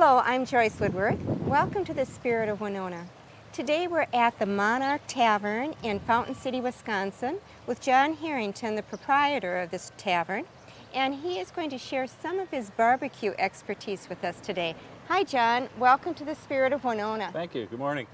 Hello, I'm Joyce Woodworth. Welcome to the Spirit of Winona. Today we're at the Monarch Tavern in Fountain City, Wisconsin with John Harrington, the proprietor of this tavern, and he is going to share some of his barbecue expertise with us today. Hi John, welcome to the Spirit of Winona. Thank you, good morning.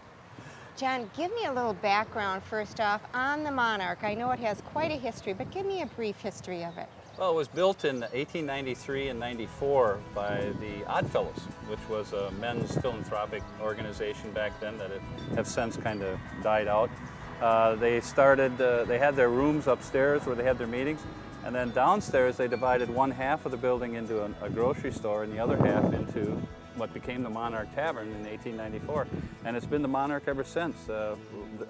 John, give me a little background first off on the Monarch. I know it has quite a history, but give me a brief history of it. Well, it was built in 1893 and 94 by the Oddfellows, which was a men's philanthropic organization back then that have since kind of died out. They had their rooms upstairs where they had their meetings, and then downstairs they divided one half of the building into a grocery store and the other half into what became the Monarch Tavern in 1894. And it's been the Monarch ever since.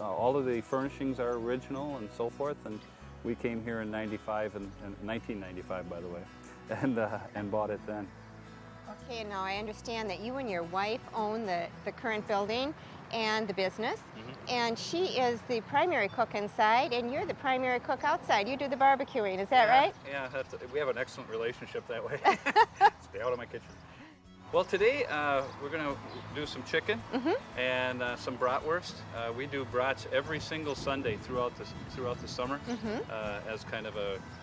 All of the furnishings are original and so forth. And we came here in 1995, by the way, and bought it then. Okay, now I understand that you and your wife own the current building and the business, and she is the primary cook inside, and you're the primary cook outside. You do the barbecuing, is that right? Yeah, we have an excellent relationship that way. Stay out of my kitchen. Well, today we're going to do some chicken and some bratwurst. We do brats every single Sunday throughout the summer as kind of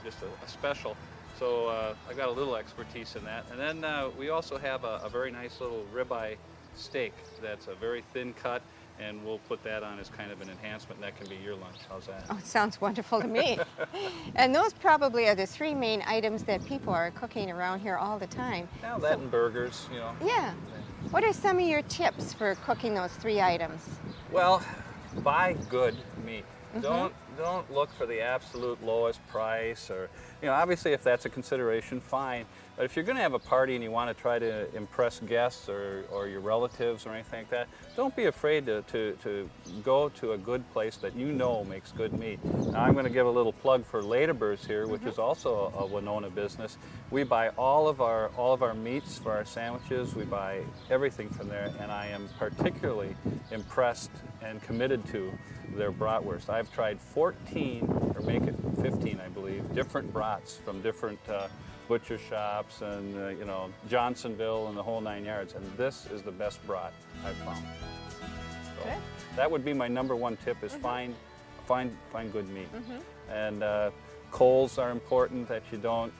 just a special. So I've got a little expertise in that. And then we also have a very nice little ribeye steak that's a very thin cut, and we'll put that on as kind of an enhancement, and that can be your lunch. How's that? Oh, it sounds wonderful to me. And those probably are the three main items that people are cooking around here all the time. Now that and burgers, you know. Yeah. What are some of your tips for cooking those three items? Well, buy good meat. Don't look for the absolute lowest price, or, you know, obviously if that's a consideration, fine. But if you're going to have a party and you want to try to impress guests or your relatives or anything like that, don't be afraid to go to a good place that you know makes good meat. Now I'm going to give a little plug for Ladybirds here, which is also a Winona business. We buy all of our meats for our sandwiches. We buy everything from there, and I am particularly impressed and committed to their bratwurst. I've tried 14, or make it 15, I believe, different brats from different butcher shops and you know, Johnsonville and the whole 9 yards, and this is the best brat I've found. So that would be my number one tip: is find good meat. And coals are important, that you don't,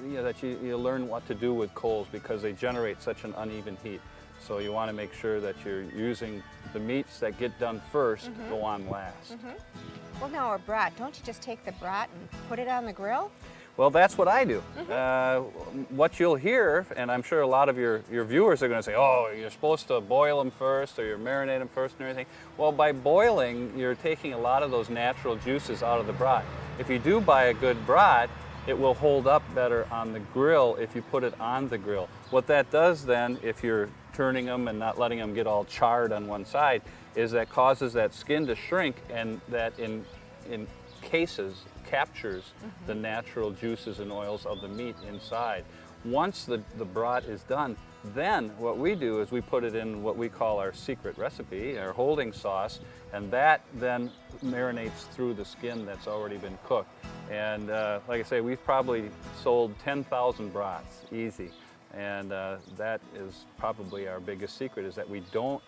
you know, that you learn what to do with coals, because they generate such an uneven heat. So you want to make sure that you're using the meats that get done first go on last. Well, now a brat, don't you just take the brat and put it on the grill? Well, that's what I do. What you'll hear, and I'm sure a lot of your viewers are going to say, oh, you're supposed to boil them first, or you marinate them first and everything. Well, by boiling, you're taking a lot of those natural juices out of the brat. If you do buy a good brat, it will hold up better on the grill if you put it on the grill. What that does then, if you're turning them and not letting them get all charred on one side, is that causes that skin to shrink, and that in cases captures the natural juices and oils of the meat inside. Once the brat is done, then what we do is we put it in what we call our secret recipe, our holding sauce, and that then marinates through the skin that's already been cooked. And like I say, we've probably sold 10,000 brats, easy. And that is probably our biggest secret, is that we don't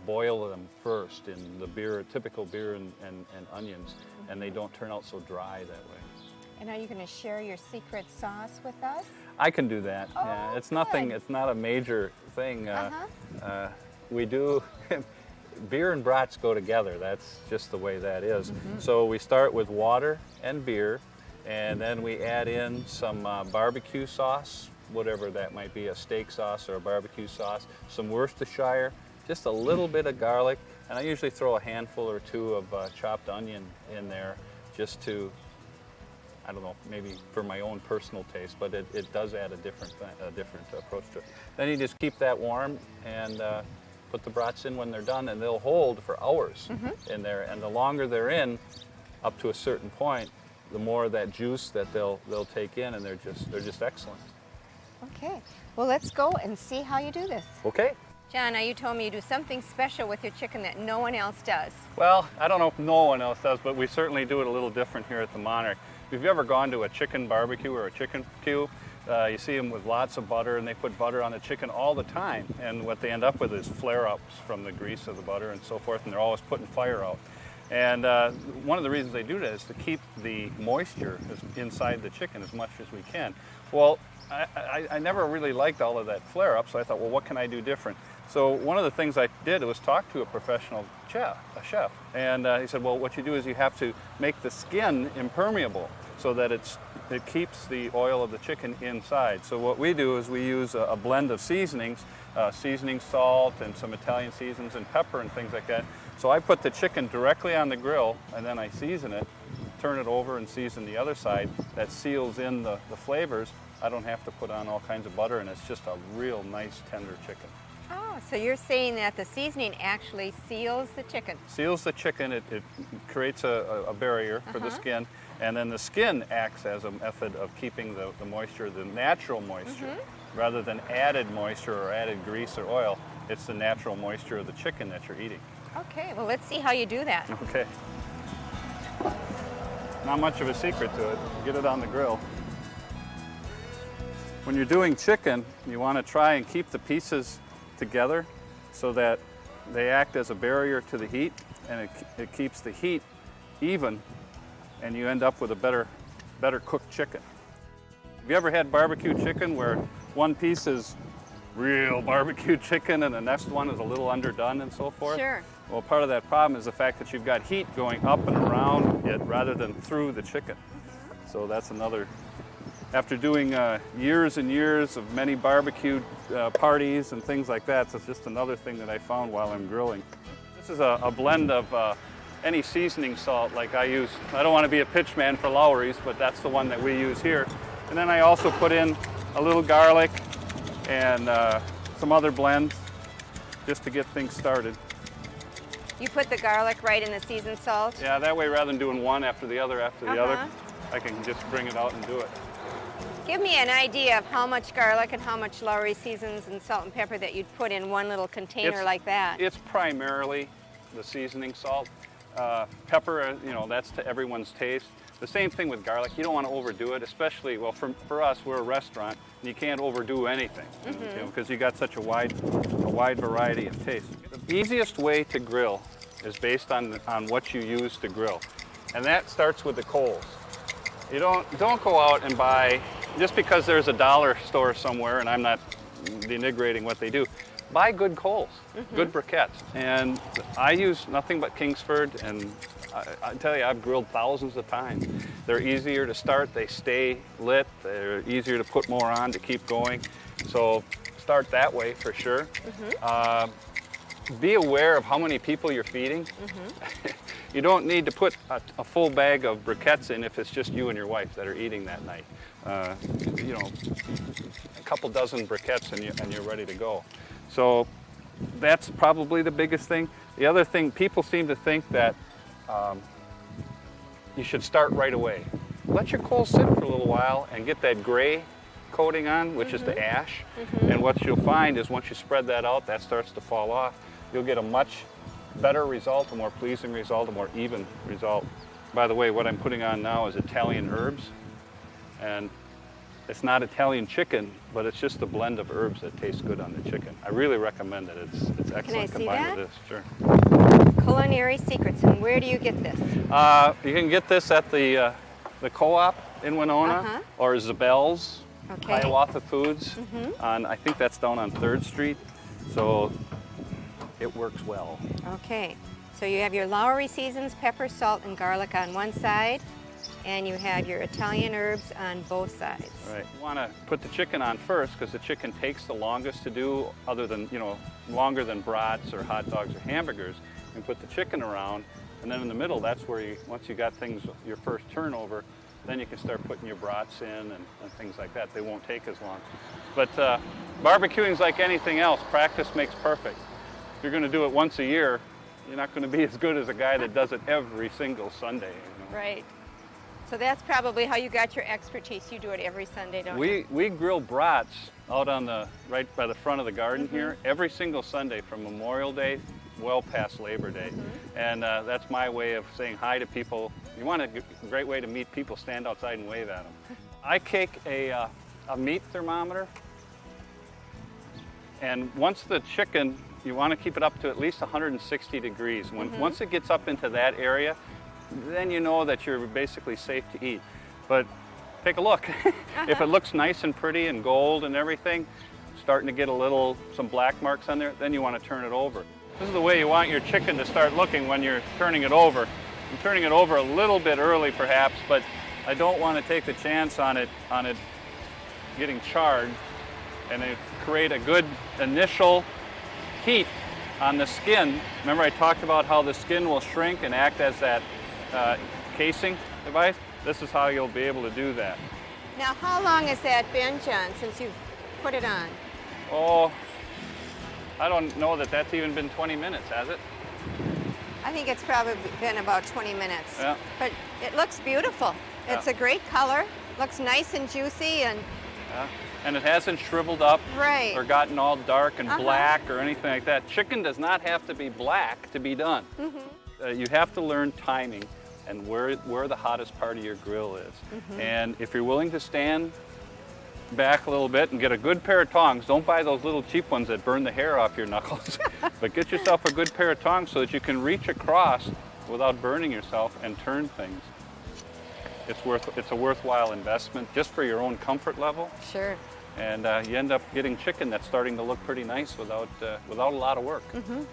boil them first in the typical beer and onions, and they don't turn out so dry that way. And are you going to share your secret sauce with us? I can do that. Oh, yeah, it's good. nothing. It's not a major thing. We do. Beer and brats go together. That's just the way that is. So we start with water and beer, and then we add in some barbecue sauce, whatever that might be, a steak sauce or a barbecue sauce, some Worcestershire, just a little bit of garlic, and I usually throw a handful or two of chopped onion in there, just to, I don't know, maybe for my own personal taste, but it does add a different approach to it. Then you just keep that warm and put the brats in when they're done, and they'll hold for hours in there. And the longer they're in, up to a certain point, the more of that juice that they'll take in, and they're just excellent. Okay, well, let's go and see how you do this. Okay. John, now you told me you do something special with your chicken that no one else does. Well, I don't know if no one else does, but we certainly do it a little different here at the Monarch. If you've ever gone to a chicken barbecue or a chicken barbecue, You see them with lots of butter, and they put butter on the chicken all the time. And what they end up with is flare-ups from the grease of the butter and so forth, and they're always putting fire out. And one of the reasons they do that is to keep the moisture inside the chicken as much as we can. Well, I never really liked all of that flare-up, so I thought, well, what can I do different? So one of the things I did was talk to a professional chef, and he said, well, what you do is you have to make the skin impermeable so that it keeps the oil of the chicken inside. So what we do is we use a blend of seasonings, seasoning salt and some Italian seasonings and pepper and things like that. So I put the chicken directly on the grill, and then I season it, turn it over and season the other side. That seals in the flavors. I don't have to put on all kinds of butter, and it's just a real nice tender chicken. Oh, so you're saying that the seasoning actually seals the chicken? Seals the chicken. It creates a barrier for the skin, and then the skin acts as a method of keeping the moisture, the natural moisture, rather than added moisture or added grease or oil. It's the natural moisture of the chicken that you're eating. Okay, well, let's see how you do that. Okay. Not much of a secret to it. Get it on the grill. When you're doing chicken, you want to try and keep the pieces together so that they act as a barrier to the heat, and it keeps the heat even, and you end up with a better cooked chicken. Have you ever had barbecue chicken where one piece is real barbecue chicken and the next one is a little underdone and so forth? Sure. Well, part of that problem is the fact that you've got heat going up and around it rather than through the chicken. So that's another. After doing years and years of many barbecue parties and things like that, so it's just another thing that I found while I'm grilling. This is a blend of any seasoning salt like I use. I don't want to be a pitchman for Lowry's, but that's the one that we use here. And then I also put in a little garlic and some other blends just to get things started. You put the garlic right in the seasoned salt? Yeah, that way rather than doing one after the other, I can just bring it out and do it. Give me an idea of how much garlic and how much Lowry seasons and salt and pepper that you'd put in one little container like that. It's primarily the seasoning salt. Pepper, that's to everyone's taste. The same thing with garlic. You don't want to overdo it, especially, well, for us, we're a restaurant, and you can't overdo anything, because you got such a wide variety of tastes. The easiest way to grill is based on what you use to grill, and that starts with the coals. You don't go out and buy, just because there's a dollar store somewhere, and I'm not denigrating what they do, buy good coals, good briquettes. And I use nothing but Kingsford, and I tell you, I've grilled thousands of times. They're easier to start, they stay lit, they're easier to put more on to keep going. So start that way for sure. Be aware of how many people you're feeding. You don't need to put a full bag of briquettes in if it's just you and your wife that are eating that night. A couple dozen briquettes and you're ready to go. So that's probably the biggest thing. The other thing, people seem to think that you should start right away. Let your coals sit for a little while and get that gray coating on, which is the ash. And what you'll find is once you spread that out, that starts to fall off. You'll get a much better result, a more pleasing result, a more even result. By the way, what I'm putting on now is Italian herbs. And it's not Italian chicken, but it's just a blend of herbs that tastes good on the chicken. I really recommend it. It's excellent combined with this. Sure. Culinary secrets, and where do you get this? You can get this at the co-op in Winona, or Zabel's, Hiawatha Foods. I think that's down on 3rd Street. So it works well. Okay. So you have your Lowry seasons, pepper, salt, and garlic on one side, and you have your Italian herbs on both sides. Right. You want to put the chicken on first because the chicken takes the longest to do, other than, longer than brats or hot dogs or hamburgers. You put the chicken around, and then in the middle, that's where once you got things, your first turnover, then you can start putting your brats in and things like that. They won't take as long. But barbecuing is like anything else. Practice makes perfect. If you're going to do it once a year, you're not going to be as good as a guy that does it every single Sunday. Right. So that's probably how you got your expertise. You do it every Sunday, don't you? We grill brats out on right by the front of the garden here every single Sunday from Memorial Day well past Labor Day. And that's my way of saying hi to people. You want a great way to meet people, stand outside and wave at them. I cake a a meat thermometer. And once the chicken, you want to keep it up to at least 160 degrees. Once it gets up into that area, then you know that you're basically safe to eat. But take a look. If it looks nice and pretty and gold and everything, starting to get some black marks on there, then you want to turn it over. This is the way you want your chicken to start looking when you're turning it over. I'm turning it over a little bit early perhaps, but I don't want to take the chance on it getting charred, and it create a good initial heat on the skin. Remember I talked about how the skin will shrink and act as that casing device? This is how you'll be able to do that. Now, how long has that been, John, since you've put it on? Oh, I don't know that that's even been 20 minutes, has it? I think it's probably been about 20 minutes. Yeah. But it looks beautiful. It's a great color, looks nice and juicy, and and it hasn't shriveled up right. or gotten all dark and black or anything like that. Chicken does not have to be black to be done. You have to learn timing and where the hottest part of your grill is. And if you're willing to stand back a little bit and get a good pair of tongs, don't buy those little cheap ones that burn the hair off your knuckles, but get yourself a good pair of tongs so that you can reach across without burning yourself and turn things. It's a worthwhile investment just for your own comfort level. Sure. And you end up getting chicken that's starting to look pretty nice without a lot of work.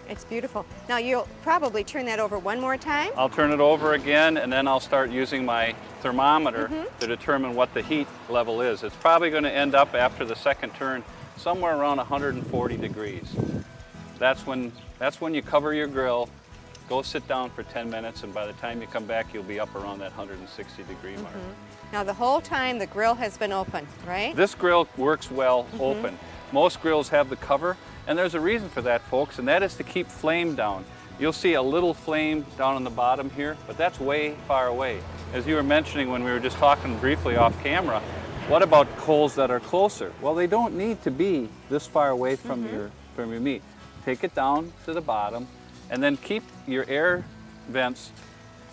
It's beautiful. Now you'll probably turn that over one more time? I'll turn it over again, and then I'll start using my thermometer to determine what the heat level is. It's probably going to end up after the second turn somewhere around 140 degrees. That's when you cover your grill, go sit down for 10 minutes, and by the time you come back, you'll be up around that 160 degree mark. Now the whole time the grill has been open, right? This grill works well open. Most grills have the cover, and there's a reason for that, folks, and that is to keep flame down. You'll see a little flame down on the bottom here, but that's way far away. As you were mentioning when we were just talking briefly off camera, what about coals that are closer? Well, they don't need to be this far away from your meat. Take it down to the bottom, and then keep your air vents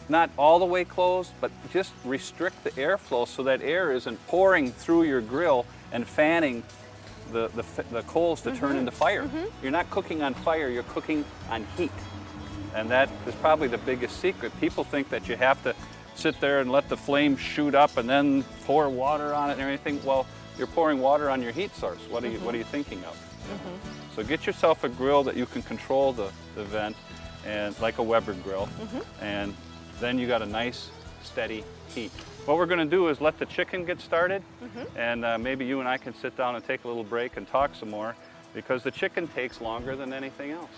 not all the way closed, but just restrict the airflow so that air isn't pouring through your grill and fanning the coals to turn into fire. You're not cooking on fire, you're cooking on heat. And that is probably the biggest secret. People think that you have to sit there and let the flame shoot up and then pour water on it and everything. Well, you're pouring water on your heat source. What are you thinking of? So get yourself a grill that you can control the vent, and like a Weber grill, and then you got a nice steady heat. What we're going to do is let the chicken get started, and maybe you and I can sit down and take a little break and talk some more, because the chicken takes longer than anything else.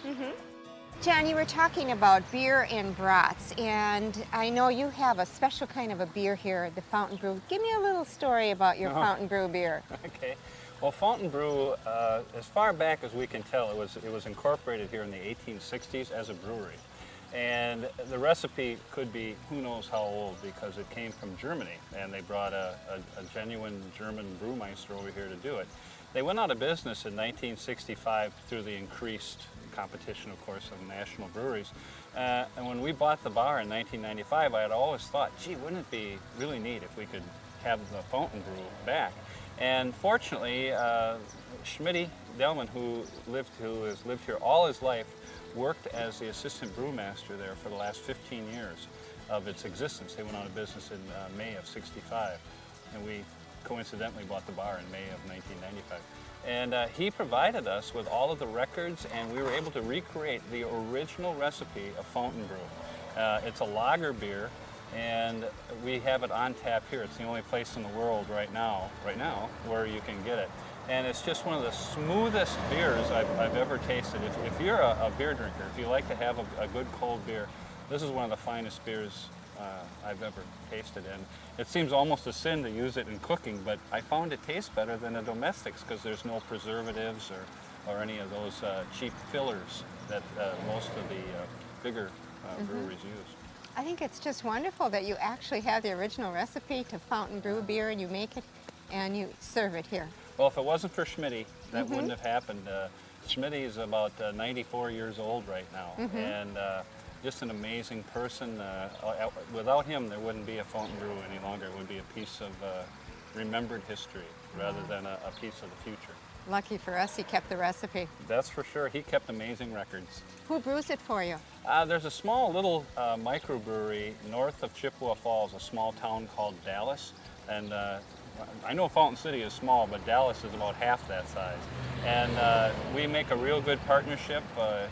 John, you were talking about beer and brats, and I know you have a special kind of a beer here, the Fountain Brew. Give me a little story about your Fountain Brew beer. Okay. Well, Fountain Brew, as far back as we can tell, it was incorporated here in the 1860s as a brewery. And the recipe could be who knows how old, because it came from Germany, and they brought a genuine German brewmeister over here to do it. They went out of business in 1965 through the increased competition, of course, of national breweries. And when we bought the bar in 1995, I had always thought, gee, wouldn't it be really neat if we could have the Fountain Brew back? And fortunately, Schmitty Delman, who has lived here all his life, worked as the assistant brewmaster there for the last 15 years of its existence. They went out of business in May of '65, and we coincidentally bought the bar in May of 1995. And he provided us with all of the records, and we were able to recreate the original recipe of Fountain Brew. It's a lager beer, and we have it on tap here. It's the only place in the world right now where you can get it. And it's just one of the smoothest beers I've ever tasted. If you're a beer drinker, if you like to have a good cold beer, this is one of the finest beers I've ever tasted. And it seems almost a sin to use it in cooking, but I found it tastes better than the domestics because there's no preservatives or any of those cheap fillers that most of the bigger breweries use. I think it's just wonderful that you actually have the original recipe to Fountain Brew beer, and you make it and you serve it here. Well, if it wasn't for Schmitty, that wouldn't have happened. Schmitty is about 94 years old right now, and just an amazing person. Without him, there wouldn't be a Fountain Brew any longer. It would be a piece of remembered history rather than a piece of the future. Lucky for us, he kept the recipe. That's for sure. He kept amazing records. Who brews it for you? There's a small little microbrewery north of Chippewa Falls, a small town called Dallas. And I know Fountain City is small, but Dallas is about half that size. And we make a real good partnership.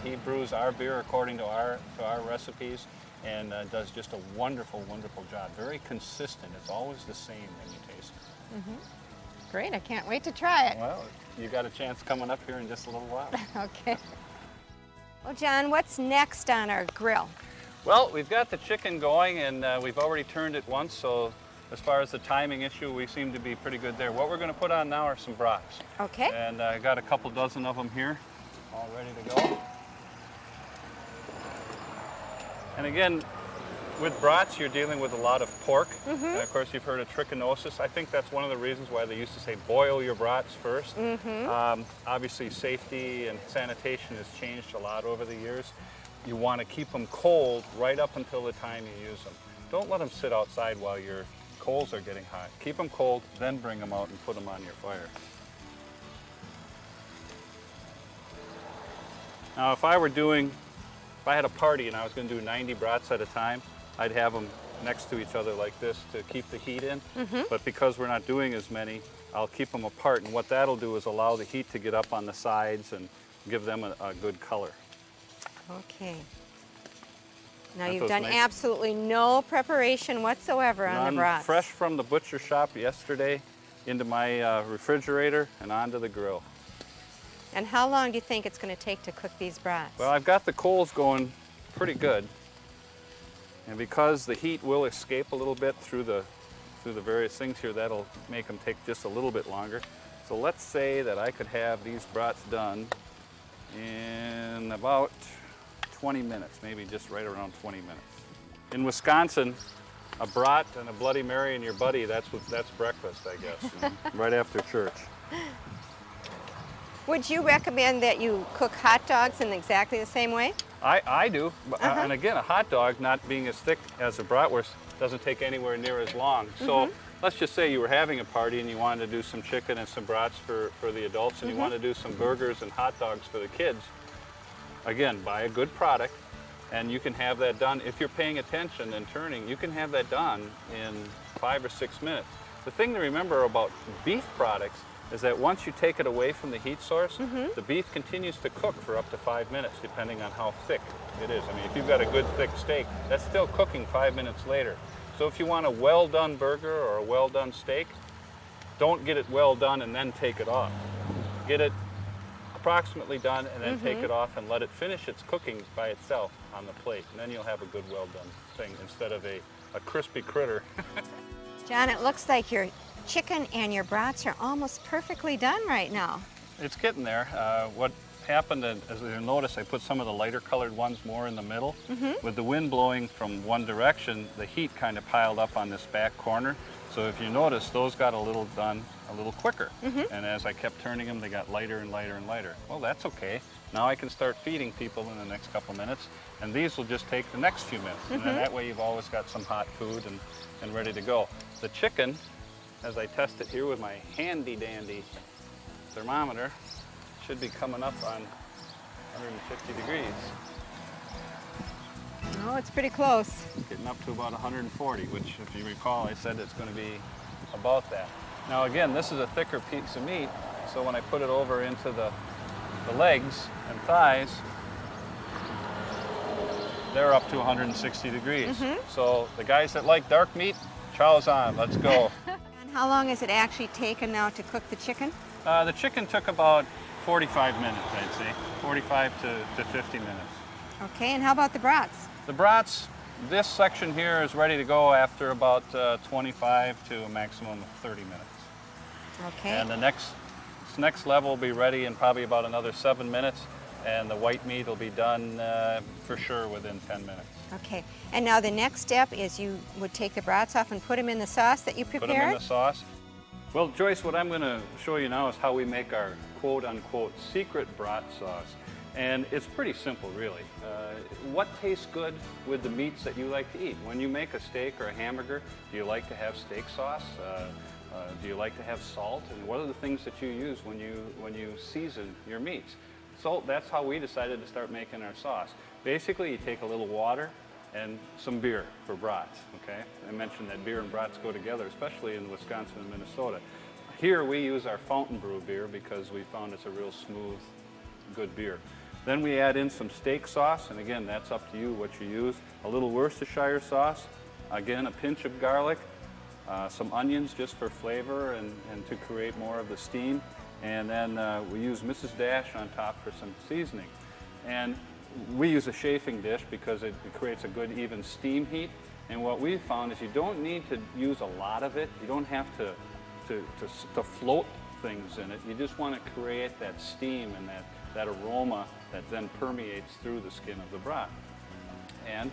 He brews our beer according to our recipes and does just a wonderful, wonderful job. Very consistent. It's always the same when you taste it. Mm-hmm. Great, I can't wait to try it. Well, you got a chance coming up here in just a little while. Okay. Well, John, what's next on our grill? Well, we've got the chicken going, and we've already turned it once, so as far as the timing issue, we seem to be pretty good there. What we're going to put on now are some brats. Okay. And I got a couple dozen of them here, all ready to go. And again, with brats, you're dealing with a lot of pork. Mm-hmm. And of course, you've heard of trichinosis. I think that's one of the reasons why they used to say boil your brats first. Mm-hmm. Obviously, safety and sanitation has changed a lot over the years. You want to keep them cold right up until the time you use them. Don't let them sit outside while your coals are getting hot. Keep them cold, then bring them out and put them on your fire. Now, if I had a party and I was going to do 90 brats at a time, I'd have them next to each other like this to keep the heat in. Mm-hmm. But because we're not doing as many, I'll keep them apart. And what that'll do is allow the heat to get up on the sides and give them a good color. Okay. Now Aren't you've those done nice? absolutely no preparation whatsoever on the brats. Fresh from the butcher shop yesterday into my refrigerator and onto the grill. And how long do you think it's going to take to cook these brats? Well, I've got the coals going pretty good. And because the heat will escape a little bit through the various things here, that'll make them take just a little bit longer. So let's say that I could have these brats done in about 20 minutes, maybe just right around 20 minutes. In Wisconsin, a brat and a Bloody Mary and your buddy, that's breakfast, I guess, right after church. Would you recommend that you cook hot dogs in exactly the same way? I do, and again, a hot dog, not being as thick as a bratwurst, doesn't take anywhere near as long. So let's just say you were having a party and you wanted to do some chicken and some brats for the adults, and you want to do some burgers and hot dogs for the kids. Again, buy a good product, and you can have that done. If you're paying attention and turning, you can have that done in 5 or 6 minutes. The thing to remember about beef products is that once you take it away from the heat source, the beef continues to cook for up to 5 minutes, depending on how thick it is. I mean, if you've got a good thick steak, that's still cooking 5 minutes later. So if you want a well-done burger or a well-done steak, don't get it well done and then take it off. Get it approximately done and then take it off and let it finish its cooking by itself on the plate. And then you'll have a good well-done thing instead of a crispy critter. John, it looks like your chicken and your brats are almost perfectly done right now. It's getting there. What happened, as you'll notice, I put some of the lighter colored ones more in the middle. With the wind blowing from one direction, the heat kind of piled up on this back corner. So if you notice, those got done a little quicker. And as I kept turning them, they got lighter and lighter and lighter. Well, that's okay. Now I can start feeding people in the next couple minutes, and these will just take the next few minutes. And then that way you've always got some hot food and ready to go. The chicken, as I test it here with my handy dandy thermometer, should be coming up on 150 degrees. Oh, it's pretty close. Getting up to about 140, which, if you recall, I said it's going to be about that. Now again, this is a thicker piece of meat, so when I put it over into the legs and thighs, they're up to 160 degrees. So the guys that like dark meat, chow's on, let's go. And how long has it actually taken now to cook the chicken? The chicken took about 45 minutes, I'd say. 45 to 50 minutes. Okay, and how about the brats? The brats, this section here is ready to go after about 25 to a maximum of 30 minutes. Okay. And the next level will be ready in probably about another 7 minutes, and the white meat will be done for sure within 10 minutes. Okay, and now the next step is you would take the brats off and put them in the sauce that you prepared? Put them in the sauce. Well, Joyce, what I'm going to show you now is how we make our quote-unquote secret brat sauce. And it's pretty simple, really. What tastes good with the meats that you like to eat? When you make a steak or a hamburger, do you like to have steak sauce? Do you like to have salt? And what are the things that you use when you season your meats? So that's how we decided to start making our sauce. Basically, you take a little water and some beer for brats, okay? I mentioned that beer and brats go together, especially in Wisconsin and Minnesota. Here we use our fountain brew beer because we found it's a real smooth, good beer. Then we add in some steak sauce, and again, that's up to you what you use. A little Worcestershire sauce, again, a pinch of garlic, some onions just for flavor and to create more of the steam. And then we use Mrs. Dash on top for some seasoning. And we use a chafing dish because it creates a good even steam heat. And what we found is you don't need to use a lot of it. You don't have to float things in it. You just want to create that steam and that aroma that then permeates through the skin of the brat. And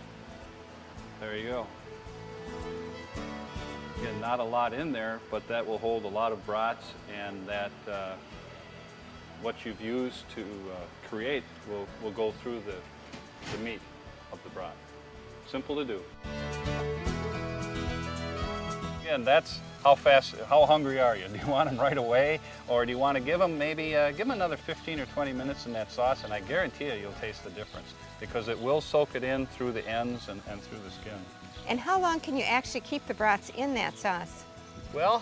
there you go. Again, not a lot in there, but that will hold a lot of brats, and that what you've used to create will go through the meat of the brat. Simple to do. Again, that's how hungry are you? Do you want them right away, or do you want to give them maybe give them another 15 or 20 minutes in that sauce, and I guarantee you'll taste the difference because it will soak it in through the ends and through the skin. And how long can you actually keep the brats in that sauce? Well,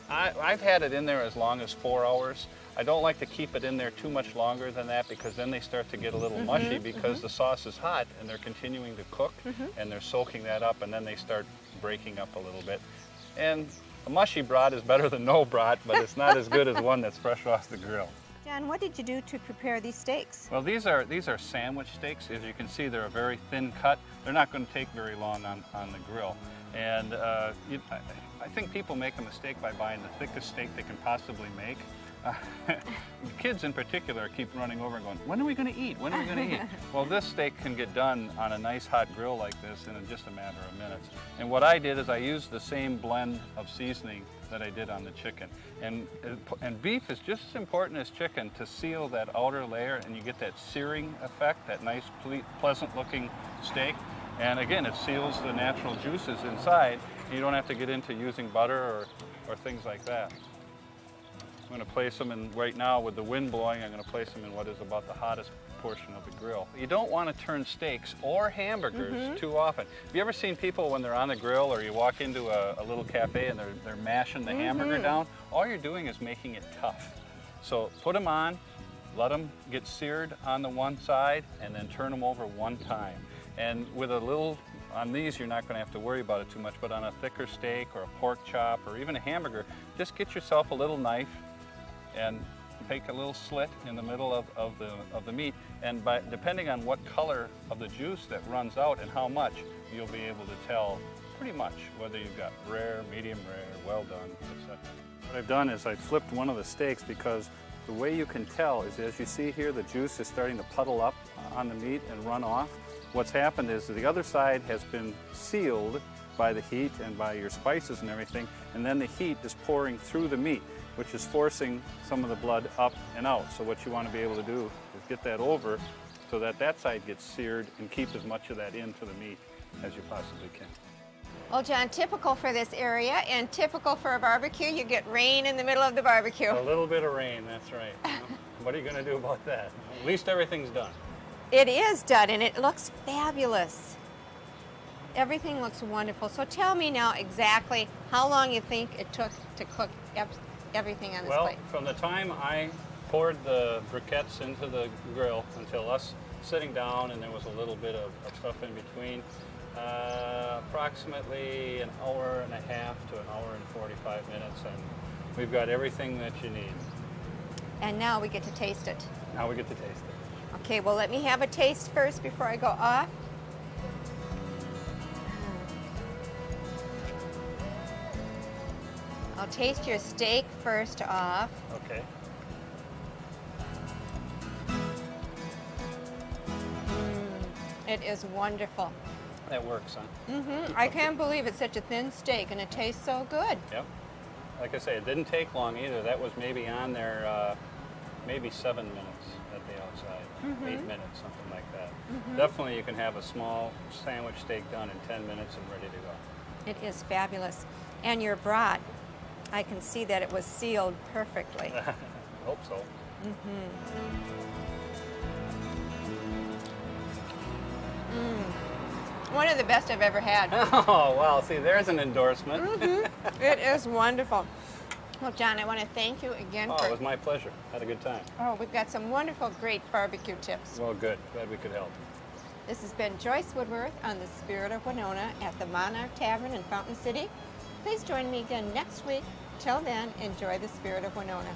I've had it in there as long as 4 hours. I don't like to keep it in there too much longer than that because then they start to get a little mushy because the sauce is hot and they're continuing to cook and they're soaking that up, and then they start breaking up a little bit. And a mushy brat is better than no brat, but it's not as good as one that's fresh off the grill. John, what did you do to prepare these steaks? Well, these are sandwich steaks. As you can see, they're a very thin cut. They're not going to take very long on the grill. And I think people make a mistake by buying the thickest steak they can possibly make. Kids in particular keep running over and going, when are we going to eat? When are we going to eat? Well, this steak can get done on a nice hot grill like this in just a matter of minutes. And what I did is I used the same blend of seasoning that I did on the chicken. And beef is just as important as chicken to seal that outer layer, and you get that searing effect, that nice, pleasant looking steak. And again, it seals the natural juices inside. You don't have to get into using butter or things like that. I'm going to place them in, right now with the wind blowing, I'm going to place them in what is about the hottest portion of the grill. You don't want to turn steaks or hamburgers too often. Have you ever seen people when they're on the grill, or you walk into a little cafe and they're mashing the hamburger down? All you're doing is making it tough. So put them on, let them get seared on the one side, and then turn them over one time. And with a little, on these you're not going to have to worry about it too much, but on a thicker steak or a pork chop or even a hamburger, just get yourself a little knife and take a little slit in the middle of the meat, and depending on what color of the juice that runs out and how much, you'll be able to tell pretty much whether you've got rare, medium rare, well done, etc. What I've done is I flipped one of the steaks because the way you can tell is, as you see here, the juice is starting to puddle up on the meat and run off. What's happened is that the other side has been sealed by the heat and by your spices and everything, and then the heat is pouring through the meat, which is forcing some of the blood up and out. So what you want to be able to do is get that over so that that side gets seared and keep as much of that into the meat as you possibly can. Well, John, typical for this area and typical for a barbecue, you get rain in the middle of the barbecue. A little bit of rain, that's right. What are you going to do about that? At least everything's done. It is done, and it looks fabulous. Everything looks wonderful. So tell me now exactly how long you think it took to cook everything on this plate. Well, from the time I poured the briquettes into the grill until us sitting down, and there was a little bit of stuff in between, approximately an hour and a half to an hour and 45 minutes, and we've got everything that you need. And now we get to taste it. Now we get to taste it. Okay, well, let me have a taste first before I go off. I'll taste your steak first off. Okay. It is wonderful. That works, huh? I can't believe it's such a thin steak, and it tastes so good. Yep. Like I say, it didn't take long either. That was maybe on there, maybe 7 minutes at the outside, 8 minutes, something like that. Definitely you can have a small sandwich steak done in 10 minutes and ready to go. It is fabulous. And your brat, I can see that it was sealed perfectly. Hope so. One of the best I've ever had. Oh, well, see, there's an endorsement. It is wonderful. Well, John, I want to thank you again Oh, for... it was my pleasure. Had a good time. Oh, we've got some wonderful, great barbecue tips. Well, good. Glad we could help. This has been Joyce Woodworth on the Spirit of Winona at the Monarch Tavern in Fountain City. Please join me again next week. Till then, enjoy the Spirit of Winona.